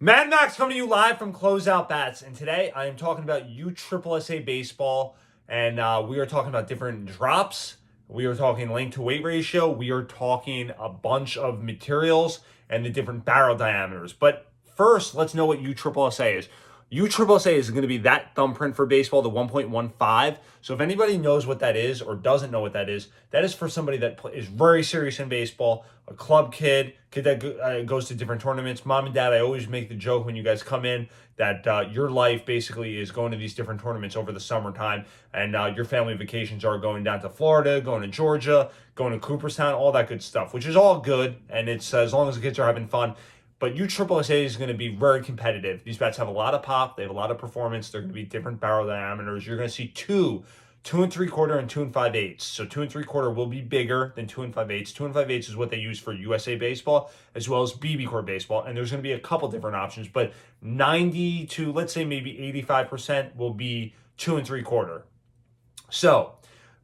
Mad Max coming to you live from Closeout Bats, and today I am talking about USSSA baseball, and we are talking about different drops. We are talking length to weight ratio. We are talking a bunch of materials and the different barrel diameters. But first, let's know what USSSA is. USSSA is going to be that thumbprint for baseball, the 1.15. So if anybody knows what that is or doesn't know what that is for somebody that is very serious in baseball, a club kid that goes to different tournaments. Mom and dad, I always make the joke when you guys come in that your life basically is going to these different tournaments over the summertime, and your family vacations are going down to Florida, going to Georgia, going to Cooperstown, all that good stuff, which is all good, and it's as long as the kids are having fun. But USSSA is going to be very competitive. These bats have a lot of pop. They have a lot of performance. They're going to be different barrel diameters. You're going to see two and 3/4 and 2 5/8. So 2 3/4 will be bigger than 2 5/8. 2 5/8 is what they use for USA baseball as well as BB Corps baseball. And there's going to be a couple different options, but 90 to let's say maybe 85% will be 2 3/4. So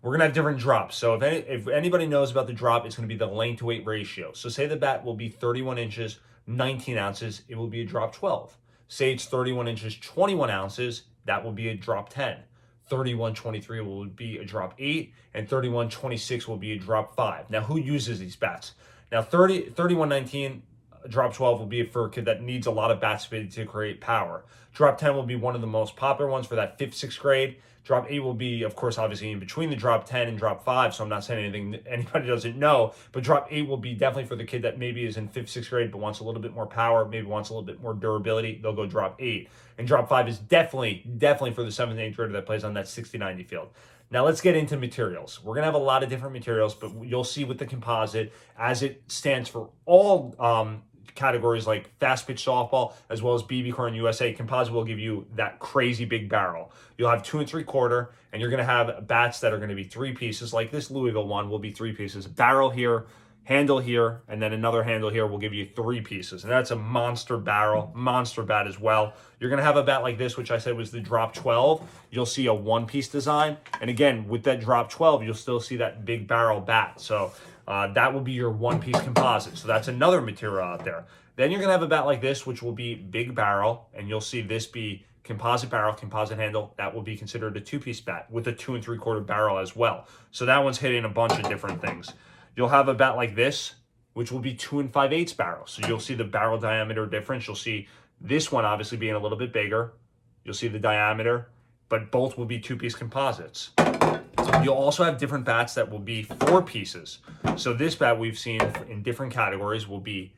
we're going to have different drops. So if anybody knows about the drop, it's going to be the length to weight ratio. So say the bat will be 31 inches, 19 ounces, it will be a drop 12. Say it's 31 inches, 21 ounces, that will be a drop 10. 31.23 will be a drop 8, and 31.26 will be a drop 5. Now, who uses these bats? Now, 31.19 drop 12 will be for a kid that needs a lot of bat speed to create power. Drop 10 will be one of the most popular ones for that 5th, 6th grade. Drop 8 will be, of course, obviously in between the drop 10 and drop 5, so I'm not saying anything anybody doesn't know, but drop 8 will be definitely for the kid that maybe is in 5th, 6th grade but wants a little bit more power, maybe wants a little bit more durability. They'll go drop 8. And drop 5 is definitely for the 7th and 8th grader that plays on that 60-90 field. Now let's get into materials. We're going to have a lot of different materials, but you'll see with the composite, as it stands for all categories like fast pitch softball as well as BB Corps and USA, composite will give you that crazy big barrel. You'll have 2 3/4, and you're going to have bats that are going to be 3 pieces. Like this Louisville one will be 3 pieces. Barrel here, handle here, and then another handle here will give you 3 pieces. And that's a monster barrel, monster bat as well. You're going to have a bat like this, which I said was the drop 12. You'll see a 1-piece design. And again, with that drop 12, you'll still see that big barrel bat. So that will be your 1-piece composite. So that's another material out there. Then you're going to have a bat like this, which will be big barrel. And you'll see this be composite barrel, composite handle. That will be considered a 2-piece bat with a 2 3/4 barrel as well. So that one's hitting a bunch of different things. You'll have a bat like this, which will be 2 5/8 barrel. So you'll see the barrel diameter difference. You'll see this one obviously being a little bit bigger. You'll see the diameter, but both will be 2-piece composites. You'll also have different bats that will be 4 pieces. So this bat we've seen in different categories will be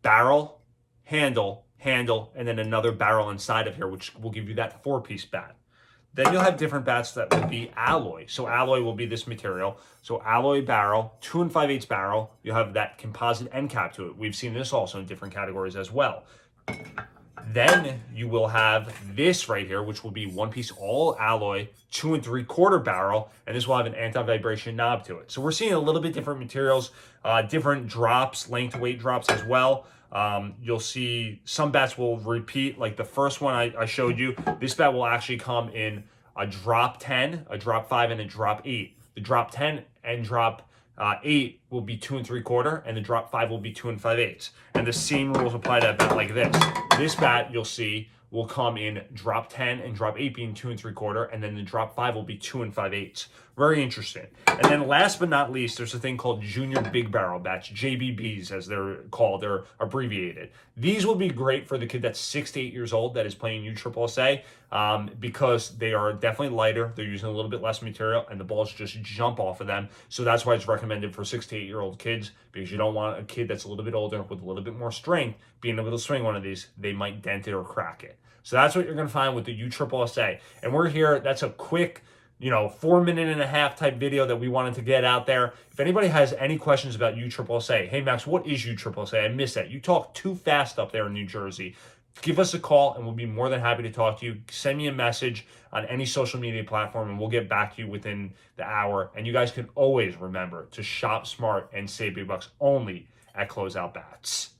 barrel, handle, and then another barrel inside of here, which will give you that 4-piece bat. Then you'll have different bats that will be alloy. So alloy will be this material. So alloy barrel, 2 5/8 barrel. You'll have that composite end cap to it. We've seen this also in different categories as well. Then you will have this right here, which will be 1-piece all alloy, 2 3/4 barrel, and this will have an anti-vibration knob to it. So we're seeing a little bit different materials, different drops, length to weight drops as well. You'll see some bats will repeat, like the first one I showed you. This bat will actually come in a drop 10, a drop 5, and a drop 8. The drop 10 and drop 8 will be 2 3/4, and the drop 5 will be 2 5/8. And the same rules apply to a bat like this. This bat, you'll see, will come in drop 10 and drop 8 being 2 3/4, and then the drop 5 will be 2 5/8. Very interesting. And then last but not least, there's a thing called Junior Big Barrel bats, JBBs as they're called, they're abbreviated. These will be great for the kid that's 6 to 8 years old that is playing USSSA because they are definitely lighter, they're using a little bit less material, and the balls just jump off of them. So that's why it's recommended for 6 to 8-year-old kids, because you don't want a kid that's a little bit older with a little bit more strength being able to swing one of these. They might dent it or crack it. So that's what you're going to find with the USSSA. And we're here, that's a quick 4.5-minute type video that we wanted to get out there. If anybody has any questions about USSSA, hey Max, what is USSSA? I missed that. You talk too fast up there in New Jersey. Give us a call and we'll be more than happy to talk to you. Send me a message on any social media platform and we'll get back to you within the hour. And you guys can always remember to shop smart and save big bucks only at Closeout Bats.